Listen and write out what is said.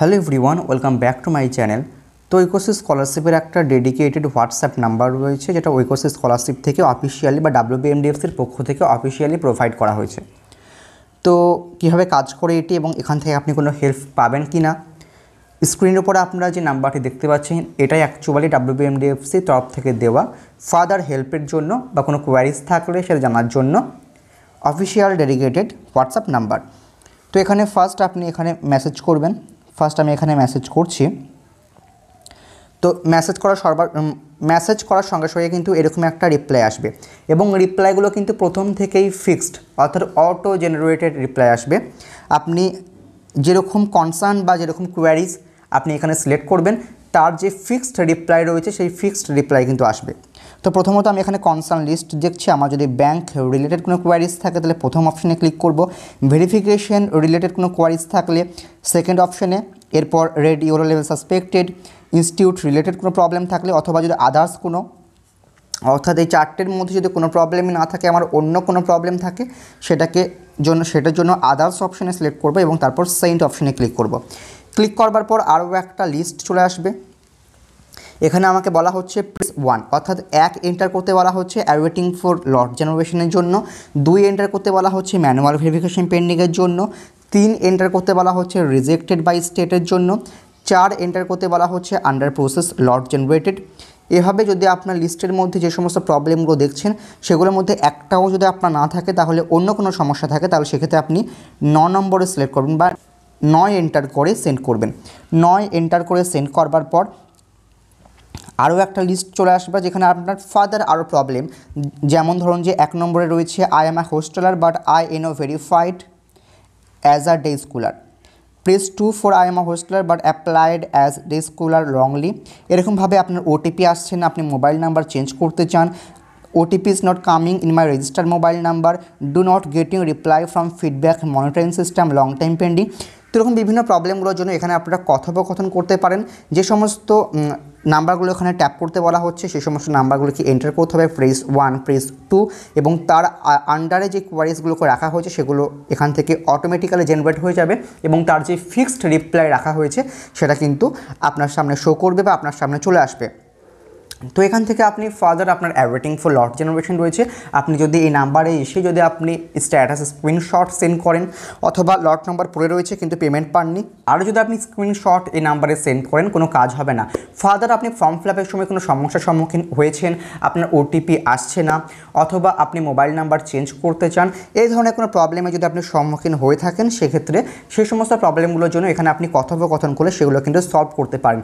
Hello everyone, welcome back to my channel. তো ঐকসিস স্কলারশিপের একটা ডেডিকেটেড হোয়াটসঅ্যাপ নাম্বার রয়েছে, যেটা ঐকসিস স্কলারশিপ থেকে অফিসিয়ালি বা WBMDFCর পক্ষ থেকে অফিসিয়ালি প্রোভাইড করা হয়েছে। তো কীভাবে কাজ করে এটি এবং এখান থেকে আপনি কোনো হেল্প পাবেন কি না, স্ক্রিনের উপরে আপনারা যে নাম্বারটি দেখতে পাচ্ছেন এটাই অ্যাকচুয়ালি WBMDFCর তরফ থেকে দেওয়া ফার্দার হেল্পের জন্য বা কোনো কোয়ারিজ থাকলে সেটা জানার জন্য অফিসিয়াল ডেডিকেটেড হোয়াটসঅ্যাপ নাম্বার। তো এখানে ফার্স্ট আপনি এখানে মেসেজ করবেন। আমি এখানে মেসেজ করছি। তো মেসেজ করার সঙ্গে সঙ্গে কিন্তু এরকম একটা রিপ্লাই আসবে এবং রিপ্লাইগুলো কিন্তু প্রথম থেকেই ফিক্সড, অর্থাৎ অটো জেনারেটেড রিপ্লাই আসবে। আপনি যেরকম কনসার্ন বা যেরকম কোয়ারিজ আপনি এখানে সিলেক্ট করবেন, তার যে ফিক্সড রিপ্লাই রয়েছে সেই ফিক্সড রিপ্লাই কিন্তু আসবে। তো প্রথমত আমি এখানে কনসার্ন লিস্ট দেখছি। আমার যদি ব্যাংক রিলেটেড কোনো কোয়ারিজ থাকে তাহলে প্রথম অপশানে ক্লিক করব। ভেরিফিকেশন রিলেটেড কোনো কোয়ারিজ থাকলে সেকেন্ড অপশানে, এরপর red euro level suspected, institute related কোনো প্রবলেম থাকলে, অথবা যদি আদার্স কোনো, অর্থাৎ এই চারটের মধ্যে যদি কোনো প্রবলেমই না থাকে, আমার অন্য কোনো প্রবলেম থাকে, সেটার জন্য আদার্স অপশানে সিলেক্ট করব এবং তারপর সেন্ড অপশানে ক্লিক করব। ক্লিক করবার পর আরও একটা লিস্ট চলে আসবে। এখানে আমাকে বলা হচ্ছে প্রেস 1, অর্থাৎ 1 এন্টার করতে বলা হচ্ছে ওয়েটিং ফর লট জেনারেশনের জন্য, 2 এন্টার করতে বলা হচ্ছে ম্যানুয়াল ভেরিফিকেশন পেন্ডিংয়ের জন্য, 3 এন্টার করতে বলা হচ্ছে রিজেক্টেড বাই স্টেটের জন্য, 4 এন্টার করতে বলা হচ্ছে আন্ডার প্রসেস লট জেনারেটেড। এভাবে যদি আপনার লিস্টের মধ্যে যে সমস্ত প্রবলেমগুলো দেখছেন সেগুলোর মধ্যে একটাও যদি আপনার না থাকে, তাহলে অন্য কোনো সমস্যা থাকে, তাহলে সেক্ষেত্রে আপনি 9 নম্বরে সিলেক্ট করবেন বা 9 এন্টার করে সেন্ড করবেন। 9 এন্টার করে সেন্ড করবার পর আরও একটা লিস্ট চলে আসবে যেখানে আপনার ফার্দার আরও প্রবলেম, যেমন ধরুন যে 1 নম্বরে রয়েছে I am a hosteller but I এনো verified as a day scholar. Press 2 for I am a hosteller but applied as day scholar wrongly. এরকমভাবে আপনার ওটিপি আসছে না, আপনি মোবাইল নাম্বার চেঞ্জ করতে চান, OTP is not coming in my registered mobile number, do not getting reply from feedback monitoring system, long time pending। তো এরকম বিভিন্ন প্রবলেমগুলোর জন্য এখানে আপনারা কথোপকথন করতে পারেন। যে সমস্ত নাম্বারগুলো এখানে ট্যাপ করতে বলা হচ্ছে সেই সমস্ত নাম্বারগুলোকে এন্টার করতে হবে, প্রেস 1, প্রেস 2, এবং তার আন্ডারে যে কোয়ারিজগুলোকে রাখা হয়েছে সেগুলো এখান থেকে অটোমেটিক্যালি জেনারেট হয়ে যাবে এবং তার যে ফিক্সড রিপ্লাই রাখা হয়েছে সেটা কিন্তু আপনার সামনে শো করবে বা আপনার সামনে চলে আসবে। তো এখান থেকে আপনি ফার্দার আপনার ওয়েটিং ফর লট জেনারেশন রয়েছে, আপনি যদি এই নাম্বারে এসে যদি আপনি স্ট্যাটাস স্ক্রিনশট সেন্ড করেন, অথবা লট নাম্বার পড়ে রয়েছে কিন্তু পেমেন্ট পাননি, আরও যদি আপনি স্ক্রিনশট এই নাম্বারে সেন্ড করেন, কোনো কাজ হবে না। ফার্দার আপনি ফর্ম ফিল আপের সময় কোনো সমস্যার সম্মুখীন হয়েছেন, আপনার OTP আসছে না, অথবা আপনি মোবাইল নাম্বার চেঞ্জ করতে চান, এই ধরনের কোনো প্রবলেমে যদি আপনি সম্মুখীন হয়ে থাকেন, সেক্ষেত্রে সেই সমস্ত প্রবলেমগুলোর জন্য এখানে আপনি কথোপকথন করে সেগুলো কিন্তু সলভ করতে পারেন।